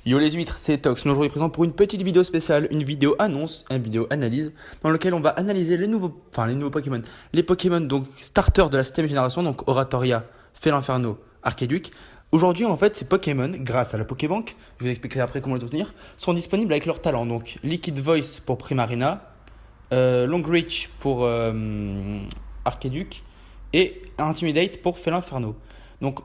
Yo les huîtres, c'est Tox. Nous aujourd'hui présent pour une petite vidéo spéciale, une vidéo annonce, une vidéo analyse, dans laquelle on va analyser les nouveaux Pokémon. Les Pokémon donc starters de la 7ème génération, donc Oratoria, Félinferno, Arceduc. Aujourd'hui en fait ces Pokémon, grâce à la Pokébank, je vous expliquerai après comment les obtenir, sont disponibles avec leur talent. Donc Liquid Voice pour Primarina, Long Reach pour Arceduc et Intimidate pour Félinferno. Donc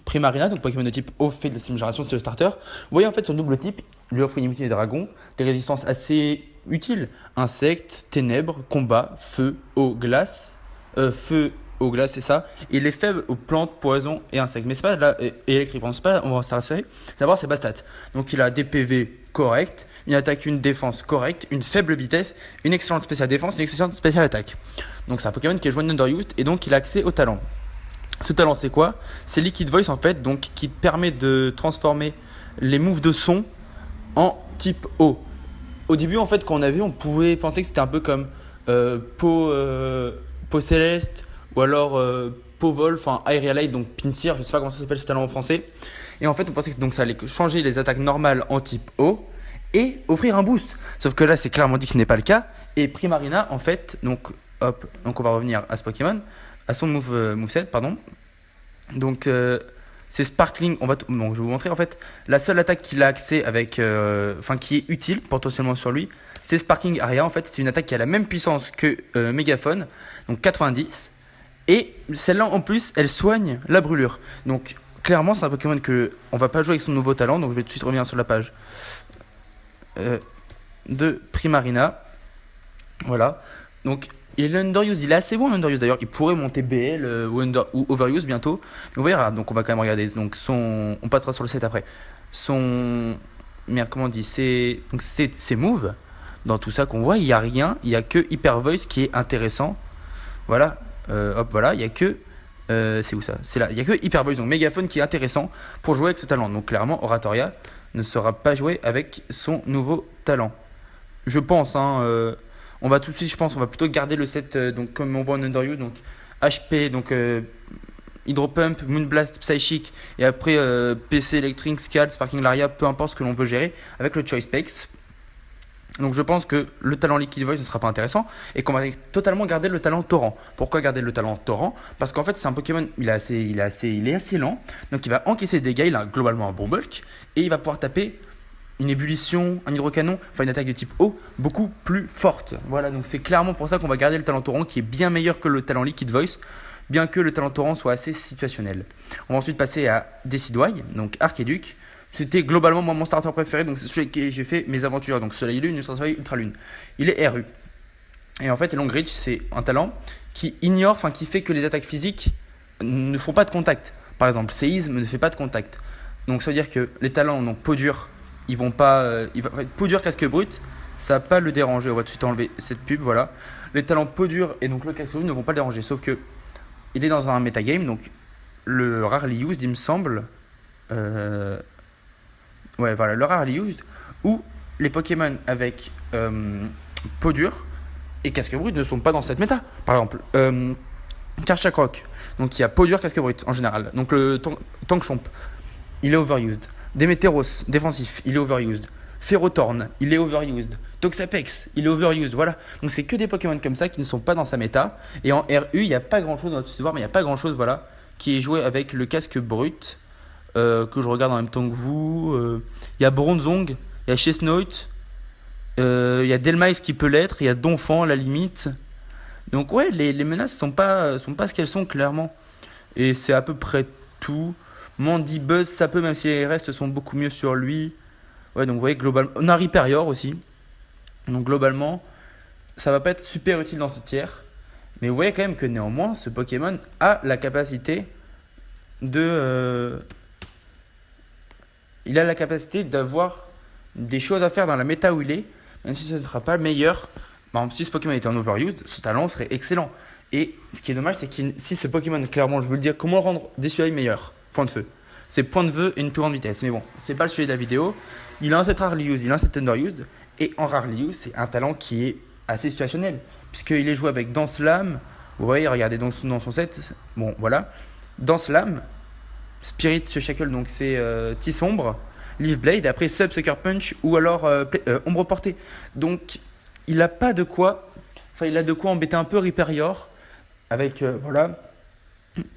Primarina, donc Pokémon de type eau fait de la 7ème génération, c'est le starter. Vous voyez en fait son double type lui offre une immunité des dragons, des résistances assez utiles. Insectes, ténèbres, combat, feu, eau, glace. Feu, eau, glace, c'est ça. Et il est faible aux plantes, poisons et insectes. Mais c'est pas là, et électrique, c'est pas, on va s'insérer. D'abord, c'est bas stats. Donc il a des PV corrects, une attaque, une défense correcte, une faible vitesse, une excellente spéciale défense, une excellente spéciale attaque. Donc c'est un Pokémon qui est joué en Underused et donc il a accès au talent. Ce talent, c'est quoi? C'est Liquid Voice en fait, donc qui permet de transformer les moves de son en type eau. Au début, en fait, quand on a vu, on pouvait penser que c'était un peu comme Peau Céleste ou alors Peau Vol, enfin Aerialite, donc Pinsir, je sais pas comment ça s'appelle ce talent en français. Et en fait, on pensait que donc, ça allait changer les attaques normales en type eau et offrir un boost. Sauf que là, c'est clairement dit que ce n'est pas le cas. Et Primarina, en fait, donc on va revenir à ce Pokémon, à son moveset, pardon. Donc c'est Sparkling, donc je vais vous montrer en fait la seule attaque qu'il a accès avec, qui est utile potentiellement sur lui, c'est Sparking Aria. En fait, c'est une attaque qui a la même puissance que Mégaphone, donc 90, et celle-là en plus, elle soigne la brûlure. Donc clairement, c'est un Pokémon que on va pas jouer avec son nouveau talent, donc je vais tout de suite revenir sur la page de Primarina. Voilà, donc et l'Underuse, il est assez bon l'Underuse d'ailleurs, il pourrait monter BL ou Overuse bientôt. Mais on verra, donc on va quand même regarder. Donc on passera sur le set après. Merde, comment on dit, c'est moves. Dans tout ça qu'on voit, il n'y a rien, il n'y a que Hyper Voice qui est intéressant. Voilà, voilà, il n'y a que. C'est où ça? C'est là, il n'y a que Hyper Voice, donc Mégaphone qui est intéressant pour jouer avec ce talent. Donc clairement, Oratoria ne sera pas joué avec son nouveau talent. Je pense, hein. On va tout de suite, je pense, on va plutôt garder le set donc comme on voit en Underuse, donc HP, donc Hydropump, Moonblast, Psychic, et après PC, Electric, Scald, Sparking Laria, peu importe ce que l'on veut gérer, avec le Choice Specs. Donc je pense que le talent Liquid Voice ne sera pas intéressant et qu'on va totalement garder le talent Torrent. Pourquoi garder le talent Torrent? Parce qu'en fait c'est un Pokémon, il est assez lent, donc il va encaisser des dégâts, il a globalement un bon bulk, et il va pouvoir taper une ébullition, un hydrocanon, enfin une attaque de type eau beaucoup plus forte. Voilà, donc c'est clairement pour ça qu'on va garder le talent Torrent qui est bien meilleur que le talent Liquid Voice, bien que le talent Torrent soit assez situationnel. On va ensuite passer à Decidueye, donc Arceduc. C'était globalement mon starter préféré, donc c'est celui que j'ai fait mes aventures, donc Soleil Lune, Ultra Soleil, Ultra Lune. Il est RU. Et en fait, Long Reach, c'est un talent qui qui fait que les attaques physiques ne font pas de contact. Par exemple, Séisme ne fait pas de contact. Donc ça veut dire que les talents, donc Peau Dure, ils vont pas. Peau Dure, Casque Brut, ça va pas le déranger. On va tout de suite enlever cette pub, voilà. Les talents Peau Dure et donc le Casque Brut ne vont pas le déranger. Sauf que il est dans un metagame, donc le Rarely Used, il me semble. Ouais, voilà, le Rarely Used, où les Pokémon avec Peau Dure et Casque Brut ne sont pas dans cette méta. Par exemple, Karchakroc, donc il y a Peau Dure, Casque Brut en général. Donc le Tankchomp, il est overused. Démétéros, défensif, il est overused. Ferrothorn, il est overused. Toxapex, il est overused. Voilà. Donc c'est que des Pokémon comme ça qui ne sont pas dans sa méta. Et en RU, il n'y a pas grand chose, on va tout voir, mais il n'y a pas grand chose, voilà, qui est joué avec le Casque Brut. Que je regarde en même temps que vous. Il y a Bronzong, il y a Chesnote, il y a Delmise qui peut l'être, il y a Donphan à la limite. Donc ouais, les menaces sont pas ce qu'elles sont clairement. Et c'est à peu près tout. Mandibuzz, ça peut, même si les restes sont beaucoup mieux sur lui. Ouais, donc vous voyez, globalement. On a Riperior aussi. Donc globalement, ça va pas être super utile dans ce tiers. Mais vous voyez quand même que néanmoins, ce Pokémon a la capacité de. Il a la capacité d'avoir des choses à faire dans la méta où il est, même si ce ne sera pas le meilleur. Par exemple, si ce Pokémon était en overused, ce talent serait excellent. Et ce qui est dommage, c'est que si ce Pokémon, clairement, je veux le dire, comment rendre Decidueye meilleur? Point de feu. C'est point de feu et une plus grande vitesse. Mais bon, c'est pas le sujet de la vidéo. Il a un set Rarely Used, il a un set Underused. Et en Rarely Used, c'est un talent qui est assez situationnel. Puisqu'il est joué avec Danse Lame. Vous voyez, regardez dans son set. Bon, voilà. Danse Lame. Spirit Shackle, donc c'est Tisombre. Leaf Blade, et après Sub, Sucker Punch ou alors Ombre Portée. Donc il a pas de quoi, enfin il a de quoi embêter un peu Riperior avec voilà.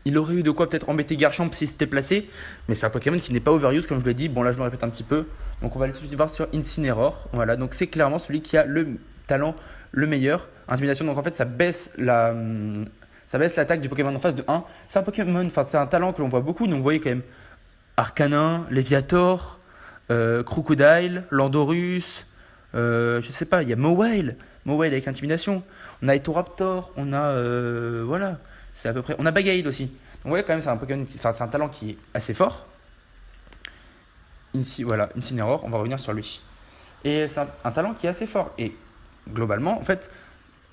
Il aurait eu de quoi peut-être embêter Garchomp s'il s'était placé, mais c'est un Pokémon qui n'est pas overuse comme je l'ai dit. Bon là je me répète un petit peu, donc on va aller tout de suite voir sur Incineroar. Voilà, donc c'est clairement celui qui a le talent le meilleur. Intimidation, donc en fait ça baisse l'attaque du Pokémon en face de 1. C'est un Pokémon, enfin c'est un talent que l'on voit beaucoup, donc vous voyez quand même Arcanin, Léviator, Crocodile, Landorus, je sais pas, il y a Mawile avec Intimidation. On a Etoraptor, on a voilà, c'est à peu près. On a Bagade aussi. Donc vous voyez quand même c'est un Pokémon, enfin c'est un talent qui est assez fort. Voilà, Incineroar, on va revenir sur lui. Et c'est un talent qui est assez fort. Et globalement, en fait,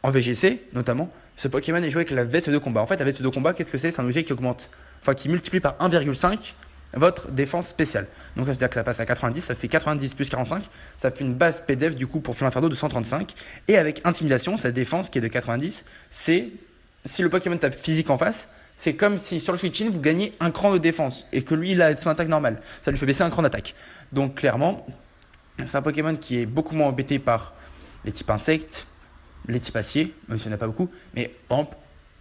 en VGC notamment, ce Pokémon est joué avec la veste de combat. En fait, la veste de combat, qu'est-ce que c'est? C'est un objet qui augmente, enfin qui multiplie par 1,5 votre défense spéciale. Donc ça veut dire que ça passe à 90, ça fait 90 plus 45, ça fait une base PDF du coup pour Feu Inferno de 135. Et avec Intimidation, sa défense qui est de 90, c'est si le Pokémon tape physique en face, c'est comme si sur le Switch-In vous gagnez un cran de défense et que lui il a son attaque normale. Ça lui fait baisser un cran d'attaque. Donc clairement, c'est un Pokémon qui est beaucoup moins embêté par les types insectes, les types acier, même s'il n'y en a pas beaucoup. Mais par exemple,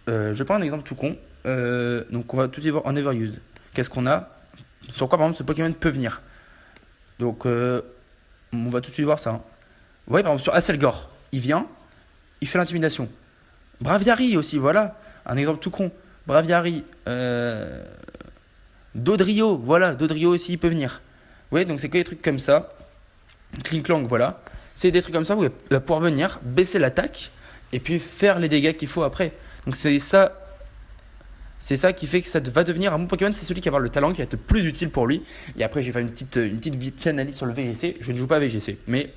je prends un exemple tout con. Donc on va tout de suite voir en Overused. Qu'est-ce qu'on a? Sur quoi par exemple ce Pokémon peut venir? Donc on va tout de suite voir ça. Hein. Vous voyez par exemple sur Aselgor, il vient, il fait l'intimidation. Braviary aussi, voilà, un exemple tout con. Braviary, Dodrio, voilà, Dodrio aussi il peut venir. Vous voyez, donc c'est que des trucs comme ça. Klinklang, voilà. C'est des trucs comme ça où il va pouvoir venir, baisser l'attaque et puis faire les dégâts qu'il faut après. Donc c'est ça qui fait que ça va devenir un bon Pokémon. C'est celui qui va avoir le talent qui va être le plus utile pour lui. Et après, j'ai fait une petite vite analyse sur le VGC. Je ne joue pas à VGC, mais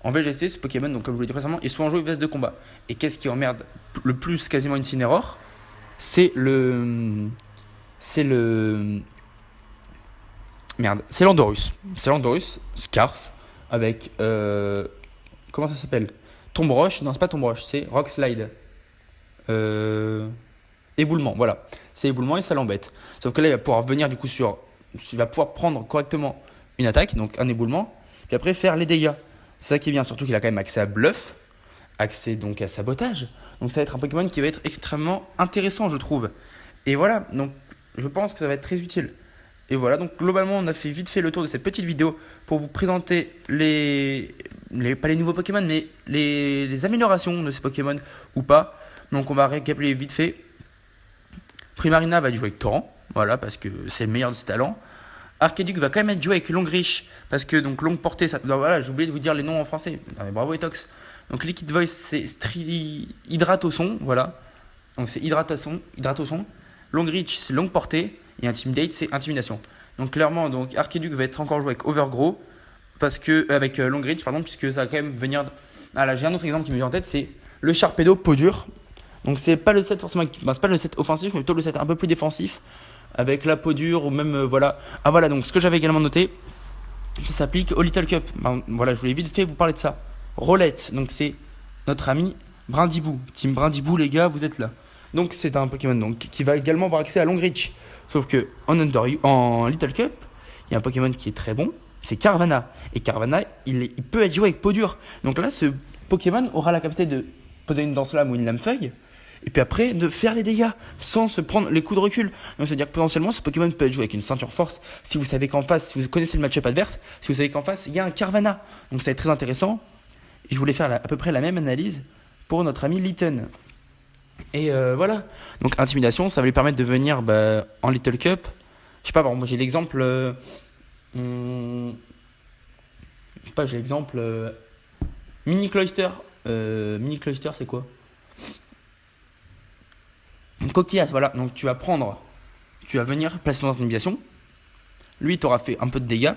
en VGC, ce Pokémon, donc comme je vous l'ai dit précédemment, est souvent joué veste de combat. Et qu'est-ce qui emmerde le plus quasiment Incineroar? C'est le merde, c'est Landorus. C'est Landorus, Scarf avec comment ça s'appelle? Tombroche, non c'est pas Tombroche, c'est Rock Slide. Éboulement, voilà. C'est éboulement et ça l'embête. Sauf que là il va pouvoir venir du coup il va pouvoir prendre correctement une attaque, donc un éboulement, puis après faire les dégâts. C'est ça qui est bien, surtout qu'il a quand même accès à bluff, accès donc à sabotage. Donc ça va être un Pokémon qui va être extrêmement intéressant je trouve. Et voilà, donc je pense que ça va être très utile. Et voilà, donc globalement on a fait vite fait le tour de cette petite vidéo pour vous présenter pas les nouveaux Pokémon, mais les améliorations de ces Pokémon ou pas. Donc on va récapituler vite fait. Primarina va jouer avec Torrent, voilà, parce que c'est le meilleur de ses talents. Arceduc va quand même être joué avec Longreach, parce que donc longue portée, ça... Alors, voilà, j'ai oublié de vous dire les noms en français. Non, mais bravo Etox. Donc Liquid Voice c'est Hydratoson, voilà. Donc c'est Hydratoson. Longreach c'est longue portée. Et Intimidate, c'est Intimidation. Donc clairement, donc Arceduc va être encore joué avec Overgrow, parce que avec Longreach, pardon, puisque ça va quand même venir. Ah là, j'ai un autre exemple qui me vient en tête, c'est le Sharpedo peau dure. Donc c'est pas le set forcément, c'est pas le set offensif, mais plutôt le set un peu plus défensif, avec la peau dure ou même voilà. Ah voilà, donc ce que j'avais également noté, ça s'applique au Little Cup. Voilà, je voulais vite fait vous parler de ça. Rolette, donc c'est notre ami Brindibou. Team Brindibou, les gars, vous êtes là. Donc c'est un Pokémon donc, qui va également avoir accès à Longreach. Sauf que en Little Cup, il y a un Pokémon qui est très bon, c'est Carvanha. Et Carvanha, il peut être joué avec peau dure. Donc là, ce Pokémon aura la capacité de poser une Dance-Lame ou une Lame-Feuille, et puis après de faire les dégâts sans se prendre les coups de recul. Donc c'est-à-dire que potentiellement, ce Pokémon peut être joué avec une ceinture force si vous savez qu'en face, si vous connaissez le match-up adverse, si vous savez qu'en face, il y a un Carvanha. Donc ça va être très intéressant. Et je voulais faire à peu près la même analyse pour notre ami Litten. Et voilà, donc intimidation, ça va lui permettre de venir en Little Cup. Je sais pas, moi j'ai l'exemple. Je sais pas, j'ai l'exemple. Mini Cloyster. Mini Cloyster, c'est quoi? Coquillasse, voilà. Donc tu vas venir placer ton intimidation. Lui, t'auras fait un peu de dégâts.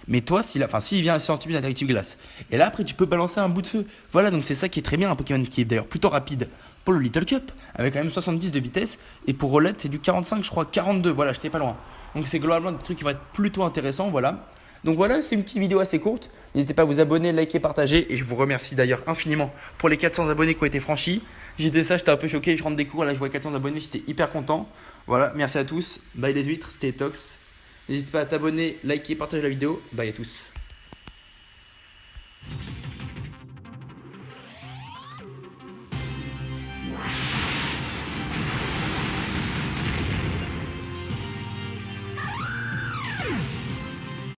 Mais toi, s'il vient sur Antimid Interactive Glace. Et là, après, tu peux balancer un bout de feu. Voilà, donc c'est ça qui est très bien. Un Pokémon qui est d'ailleurs plutôt rapide pour le Little Cup, avec quand même 70 de vitesse. Et pour Rolette, c'est du 45, je crois, 42. Voilà, j'étais pas loin. Donc c'est globalement des trucs qui vont être plutôt intéressants. Voilà. Donc voilà, c'est une petite vidéo assez courte. N'hésitez pas à vous abonner, liker, partager. Et je vous remercie d'ailleurs infiniment pour les 400 abonnés qui ont été franchis. J'étais un peu choqué. Je rentre des cours, là, je vois 400 abonnés. J'étais hyper content. Voilà, merci à tous. Bye les huîtres, c'était Tox. N'hésite pas à t'abonner, liker, partager la vidéo. Bye à tous.